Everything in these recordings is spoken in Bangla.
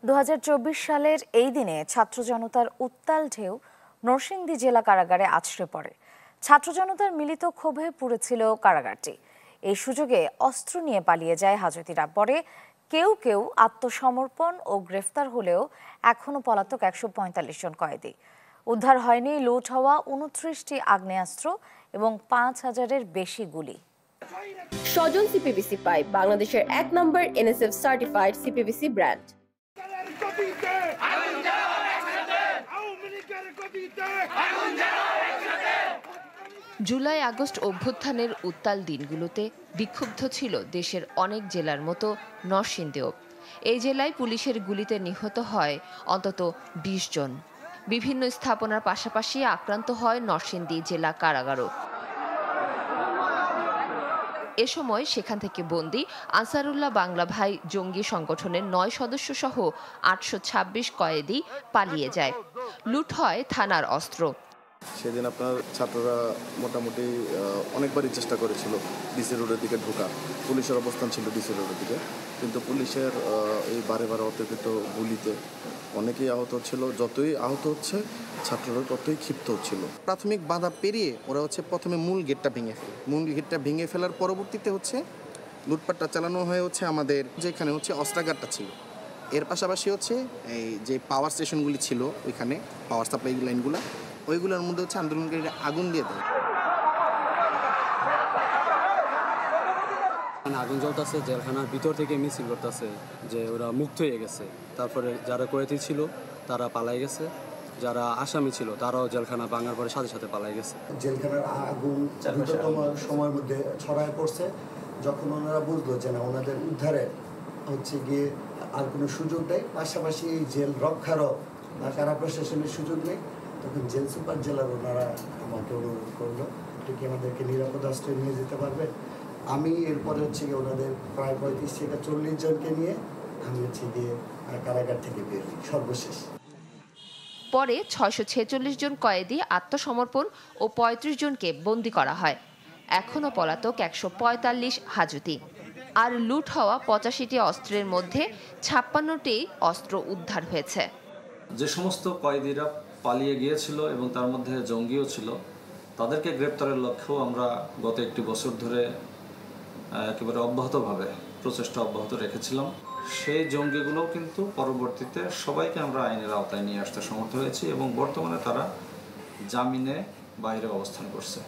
2024 সালের এই দিনে ছাত্র জনতার উত্তাল ঢেউ নরসিংদী জেলা কারাগারে আছড়ে পড়ে। ছাত্র জনতার মিলিত ক্ষোভে পুড়েছিল কারাগারটি। এই সুযোগে অস্ত্র নিয়ে পালিয়ে যায় হাজতিরা। পরে কেউ কেউ আত্মসমর্পণ ও গ্রেফতার হলেও এখনো পলাতক 145 জন কয়েদি। উদ্ধার হয়নি লুট হওয়া 29টি আগ্নেয়াস্ত্র এবং 5000-এর বেশি গুলি। স্বজন সিপিভিসি পাইপ বাংলাদেশের 1 নম্বর এনএসএফ সার্টিফাইড সিপিভিসি ব্র্যান্ড। জুলাই আগস্ট অভ্যুত্থানের উত্তাল দিনগুলোতে বিক্ষুব্ধ ছিল দেশের অনেক জেলার মতো নরসিংদীও। এই জেলায় পুলিশের গুলিতে নিহত হয় অন্তত 20 জন। বিভিন্ন স্থাপনার পাশাপাশি আক্রান্ত হয় নরসিংদী জেলা কারাগারও। এ সময় সেখান থেকে বন্দী আনসারুল্লাহ বাংলা ভাই জঙ্গি সংগঠনের 9 সদস্য সহ 826 কয়েদি পালিয়ে যায়। লুট হয় থানার অস্ত্র। সেদিন আপনার ছাত্ররা মোটামুটি অনেকবারই চেষ্টা করেছিল ডিসি রোডের দিকে ঢোকা। পুলিশের অবস্থান ছিল ডিসি রোডের দিকে, কিন্তু পুলিশের এই বারে অতর্কিত গুলিতে অনেকেই আহত হচ্ছিল। যতই আহত হচ্ছে ছাত্ররা ততই ক্ষিপ্ত হচ্ছিল। প্রাথমিক বাধা পেরিয়ে ওরা প্রথমে মূল গেটটা ভেঙে ফেলে। মূল গেটটা ভেঙে ফেলার পরবর্তীতে লুটপাটটা চালানো হয় আমাদের যেখানে অস্ত্রাগারটা ছিল। এর পাশাপাশি এই যে পাওয়ার স্টেশনগুলি ছিল, ওইখানে পাওয়ার সাপ্লাই লাইনগুলো, ওইগুলোর মধ্যে আন্দোলনকারীরা আগুন দিয়ে দেয়। আগুন জ্বলতেছে, জেলখানার ভিতর থেকে মিছিল করতেছে যে ওরা মুক্ত হয়ে গেছে। তারপরে যারা কয়েদি ছিল তারা পালাই গেছে, যারা আসামি ছিল তারাও জেলখানা ভাঙার পরে সাথে সাথে পালাই গেছে। জেলখানার আগুন দ্রুততম সময়ের মধ্যে ছড়ায় পড়ছে। যখন ওনারা বুঝলো যে না, ওনাদের উদ্ধারে গিয়ে আর কোনো সুযোগ নেই, পাশাপাশি এই জেল রক্ষারও কারা প্রশাসনের সুযোগ নেই, তখন জেল সুপার জেলার ওনারা আমাকে অনুরোধ করলো, এটা কি আমাদেরকে নিরাপদ আশ্রয় নিয়ে যেতে পারবে। আমি এরপরে গিয়ে ওনাদের প্রায় 35 থেকে 40 জনকে নিয়ে আমি গিয়ে কারাগার থেকে বের হই সর্বশেষ। পরে 646 জন কয়েদি আত্মসমর্পণ ও 35 জনকে বন্দী করা হয়। এখনও পলাতক 145 হাজতি। আর লুট হওয়া 85টি অস্ত্রের মধ্যে 56টি অস্ত্র উদ্ধার হয়েছে। যে সমস্ত কয়েদিরা পালিয়ে গিয়েছিল এবং তার মধ্যে জঙ্গিও ছিল, তাদেরকে গ্রেপ্তারের লক্ষ্যেও আমরা গত একটি বছর ধরে একেবারে অব্যাহতভাবে প্রচেষ্টা অব্যাহত রেখেছিলাম। সেই জঙ্গিগুলোও কিন্তু পরবর্তীতে সবাইকে আমরা আইনের আওতায় নিয়ে আসতে সমর্থ হয়েছি এবং বর্তমানে তারা জামিনে বাইরে অবস্থান করছে।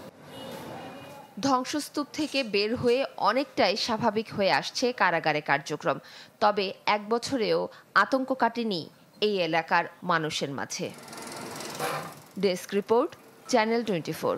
ধ্বংসস্তূপ থেকে বের হয়ে অনেকটাই স্বাভাবিক হয়ে আসছে কারাগারে কার্যক্রম। তবে 1 বছরেও আতঙ্ক কাটেনি এই এলাকার মানুষের মাঝে। Desk report, channel 24।